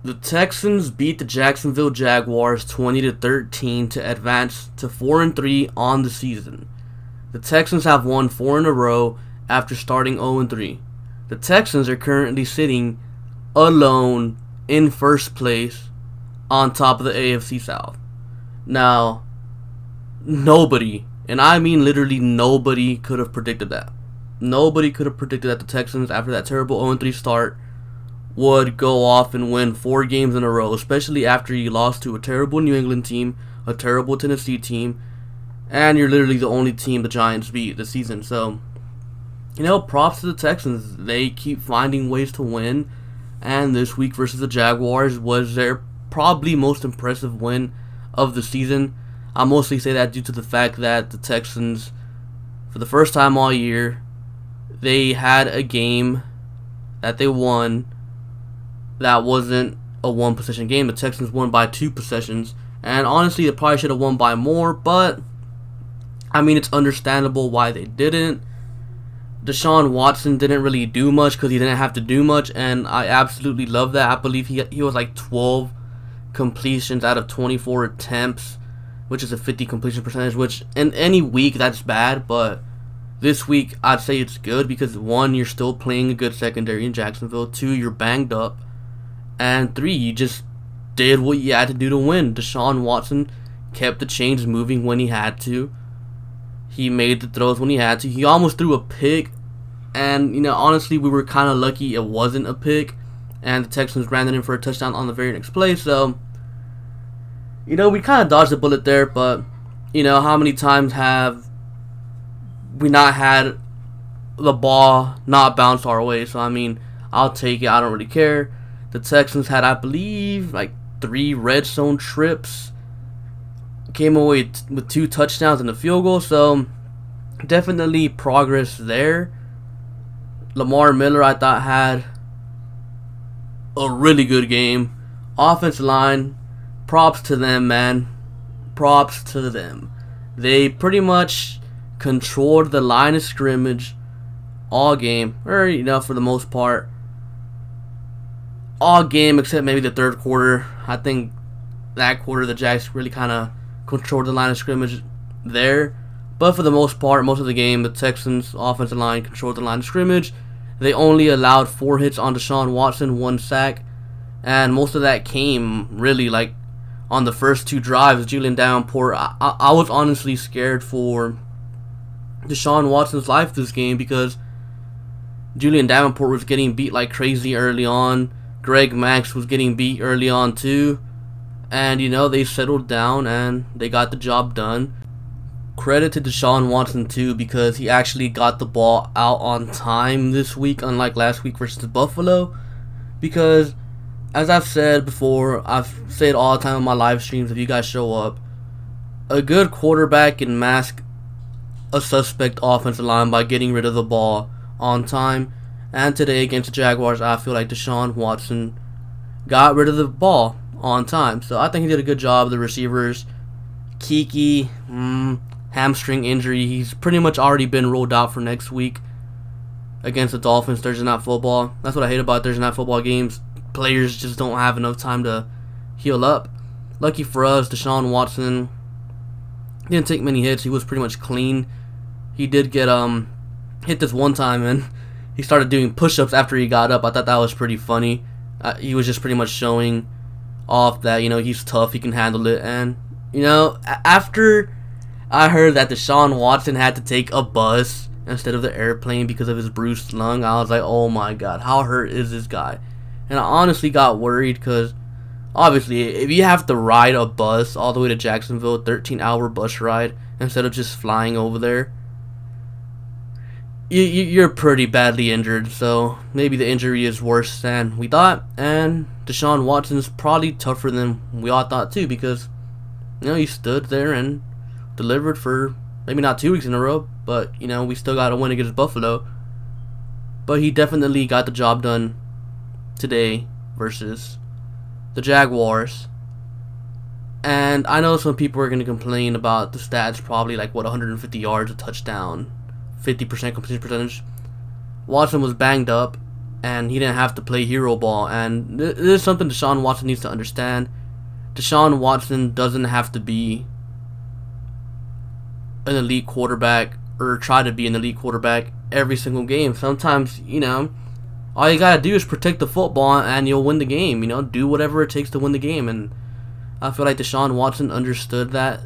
The Texans beat the Jacksonville Jaguars 20-13 to advance to 4-3 on the season. The Texans have won 4 in a row after starting 0-3. The Texans are currently sitting alone in first place on top of the AFC South. Now, nobody, and I mean literally nobody, could have predicted that. Nobody could have predicted that the Texans, after that terrible 0-3 start, would go off and win 4 games in a row, especially after you lost to a terrible New England team, a terrible Tennessee team, and you're literally the only team the Giants beat this season. So, props to the Texans. They keep finding ways to win, and this week versus the Jaguars was their probably most impressive win of the season. I mostly say that due to the fact that the Texans, for the first time all year, they had a game that they won that wasn't a one-possession game. The Texans won by 2 possessions, and honestly, they probably should have won by more, but I mean, it's understandable why they didn't. Deshaun Watson didn't really do much because he didn't have to do much, and I absolutely love that. I believe he was like 12 completions out of 24 attempts, which is a 50 completion percentage, which in any week that's bad, but this week I'd say it's good because 1, you're still playing a good secondary in Jacksonville, 2, you're banged up, and 3, you just did what you had to do to win. Deshaun Watson kept the chains moving when he had to. He made the throws when he had to. He almost threw a pick, and honestly, we were kind of lucky it wasn't a pick, and the Texans ran it in for a touchdown on the very next play. So, we kind of dodged the bullet there, but how many times have we not had the ball not bounce our way? So I mean, I'll take it. I don't really care. The Texans had, I believe, like 3 red zone trips. Came away with 2 touchdowns and a field goal. So definitely progress there. Lamar Miller, I thought, had a really good game. Offensive line, props to them, man. Props to them. They pretty much controlled the line of scrimmage all game, or for the most part, all game except maybe the third quarter. I think that quarter the Jags really kind of controlled the line of scrimmage there, but for the most part, most of the game, the Texans offensive line controlled the line of scrimmage. They only allowed 4 hits on Deshaun Watson, 1 sack, and most of that came really like on the first 2 drives. Julian Davenport, I was honestly scared for Deshaun Watson's life this game because Julian Davenport was getting beat like crazy early on. Greg Max was getting beat early on too. And they settled down and they got the job done. Credit to Deshaun Watson too, because he actually got the ball out on time this week, unlike last week versus Buffalo. Because, as I've said before, I've said all the time on my live streams, if you guys show up, a good quarterback can mask a suspect offensive line by getting rid of the ball on time. And today against the Jaguars, I feel like Deshaun Watson got rid of the ball on time. So I think he did a good job. The receivers, Kiki, hamstring injury. He's pretty much already been ruled out for next week against the Dolphins, Thursday Night Football. That's what I hate about Thursday Night Football games. Players just don't have enough time to heal up. Lucky for us, Deshaun Watson didn't take many hits. He was pretty much clean. He did get hit this one time, and he started doing push-ups after he got up. I thought that was pretty funny. He was just pretty much showing off that, he's tough, he can handle it. And, after I heard that Deshaun Watson had to take a bus instead of the airplane because of his bruised lung, I was like, oh my god, how hurt is this guy? And I honestly got worried because, obviously, if you have to ride a bus all the way to Jacksonville, 13-hour bus ride, instead of just flying over there, you're pretty badly injured. So maybe the injury is worse than we thought, and Deshaun Watson's probably tougher than we all thought too, because he stood there and delivered for maybe not 2 weeks in a row, but we still got to win against Buffalo. But he definitely got the job done today versus the Jaguars. And I know some people are going to complain about the stats, probably like 150 yards, a touchdown, 50% completion percentage. Watson was banged up, and he didn't have to play hero ball. And this is something Deshaun Watson needs to understand. Deshaun Watson doesn't have to be an elite quarterback or try to be an elite quarterback every single game. Sometimes, all you gotta do is protect the football and you'll win the game. Do whatever it takes to win the game. And I feel like Deshaun Watson understood that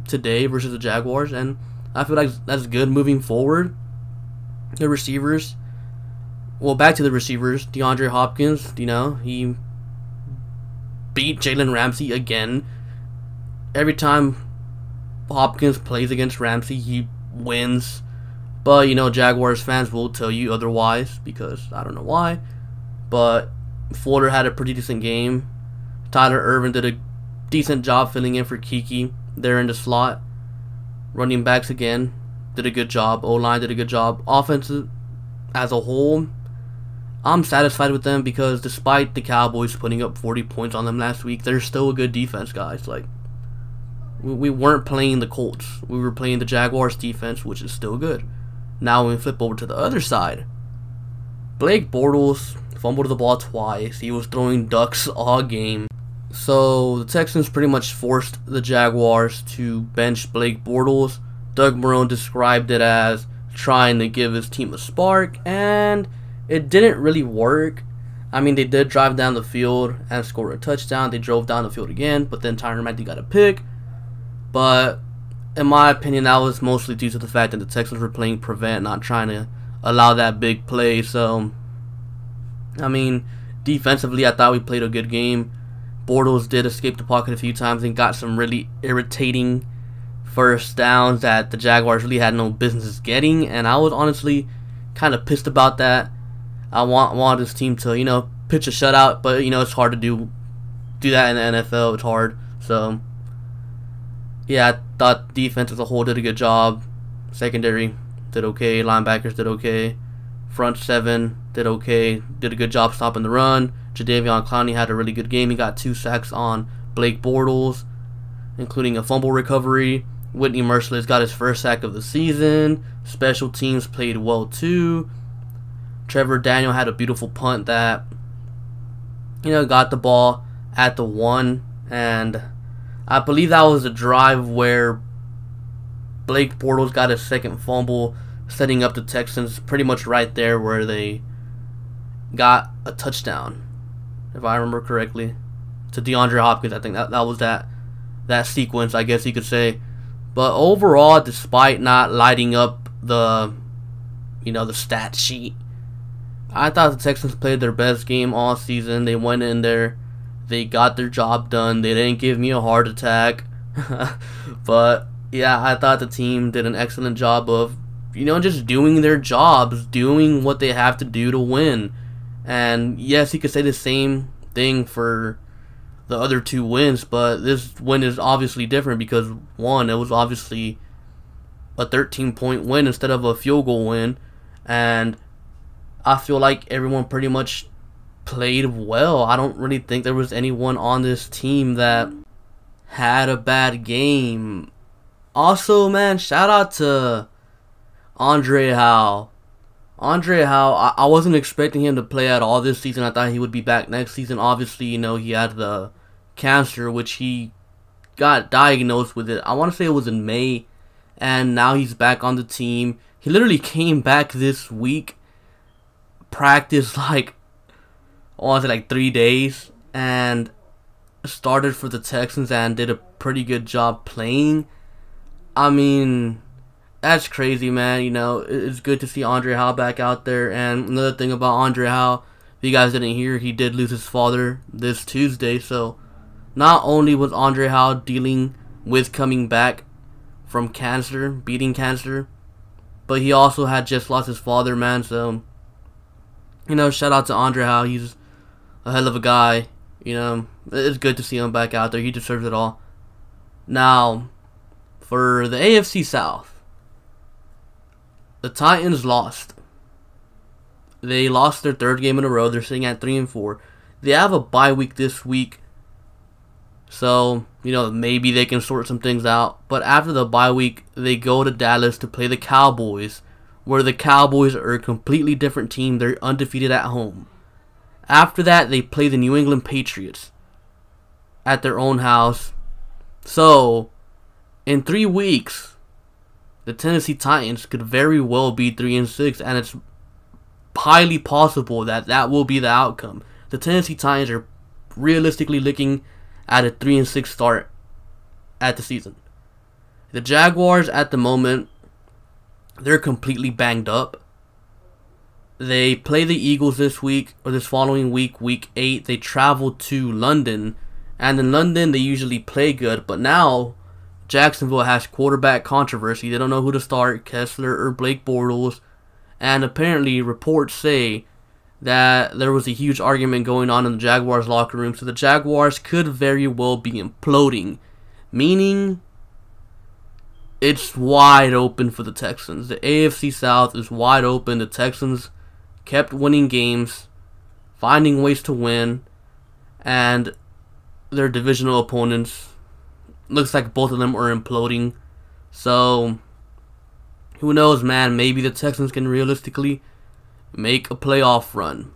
today versus the Jaguars, and I feel like that's good moving forward. The receivers, back to the receivers. DeAndre Hopkins, he beat Jalen Ramsey again. Every time Hopkins plays against Ramsey, he wins. But, Jaguars fans will tell you otherwise because I don't know why. But Fuller had a pretty decent game. Tyler Ervin did a decent job filling in for Kiki there in the slot. Running backs again did a good job. O-line did a good job. Offensive as a whole, I'm satisfied with them because despite the Cowboys putting up 40 points on them last week, they're still a good defense, guys. Like, we weren't playing the Colts. We were playing the Jaguars defense, which is still good. Now when we flip over to the other side, Blake Bortles fumbled the ball twice. He was throwing ducks all game. So the Texans pretty much forced the Jaguars to bench Blake Bortles. Doug Marrone described it as trying to give his team a spark, and it didn't really work. I mean, they did drive down the field and score a touchdown. They drove down the field again, but then Tyrann Mathieu got a pick. But in my opinion, that was mostly due to the fact that the Texans were playing prevent, not trying to allow that big play. So, I mean, defensively, I thought we played a good game. Bortles did escape the pocket a few times and got some really irritating first downs that the Jaguars really had no business getting, and I was honestly kind of pissed about that. I want this team to, pitch a shutout, but, it's hard to do that in the NFL. It's hard. So, yeah, I thought defense as a whole did a good job. Secondary did okay. Linebackers did okay. Front seven did okay. Did a good job stopping the run. Jadeveon Clowney had a really good game. He got 2 sacks on Blake Bortles, including a fumble recovery. Whitney Merciless got his first sack of the season. Special teams played well too. Trevor Daniel had a beautiful punt that, got the ball at the 1. And I believe that was a drive where Blake Bortles got his second fumble, setting up the Texans pretty much right there where they got a touchdown, if I remember correctly, to DeAndre Hopkins. I think that was that sequence, I guess you could say. But overall, despite not lighting up the stat sheet, I thought the Texans played their best game all season. They went in there, they got their job done. They didn't give me a heart attack. But yeah, I thought the team did an excellent job of, just doing their jobs, doing what they have to do to win. And yes, you could say the same thing for the other 2 wins, but this win is obviously different because, one, it was obviously a 13-point win instead of a field goal win, and I feel like everyone pretty much played well. I don't really think there was anyone on this team that had a bad game. Also, man, shout out to Andre Howe. Andre Howe, I wasn't expecting him to play at all this season. I thought he would be back next season. Obviously, he had the cancer, which he got diagnosed with it. I want to say it was in May, and now he's back on the team. He literally came back this week, practiced like 3 days, and started for the Texans and did a pretty good job playing. I mean, that's crazy, man. It's good to see Andre Howe back out there. And another thing about Andre Howe, if you guys didn't hear, he did lose his father this Tuesday. So not only was Andre Howe dealing with coming back from cancer, beating cancer, but he also had just lost his father, man. So, shout out to Andre Howe. He's a hell of a guy. It's good to see him back out there. He deserves it all. Now, for the AFC South, the Titans lost. They lost their 3rd game in a row. They're sitting at 3-4. They have a bye week this week, so maybe they can sort some things out. But after the bye week, they go to Dallas to play the Cowboys, where the Cowboys are a completely different team. They're undefeated at home. After that, they play the New England Patriots at their own house. So, in 3 weeks, the Tennessee Titans could very well be 3-6, and it's highly possible that that will be the outcome. The Tennessee Titans are realistically looking at a 3-6 start at the season. The Jaguars at the moment, they're completely banged up. They play the Eagles this week, or this following week, week 8. They travel to London, and in London they usually play good, but now Jacksonville has quarterback controversy. They don't know who to start, Kessler or Blake Bortles, and apparently reports say that there was a huge argument going on in the Jaguars locker room, so the Jaguars could very well be imploding, meaning it's wide open for the Texans. The AFC South is wide open. The Texans kept winning games, finding ways to win, and their divisional opponents, looks like both of them are imploding. So, who knows, man? Maybe the Texans can realistically make a playoff run,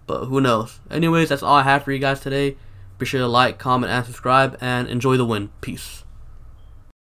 but who knows? Anyways, that's all I have for you guys today. Be sure to like, comment, and subscribe, and enjoy the win. Peace.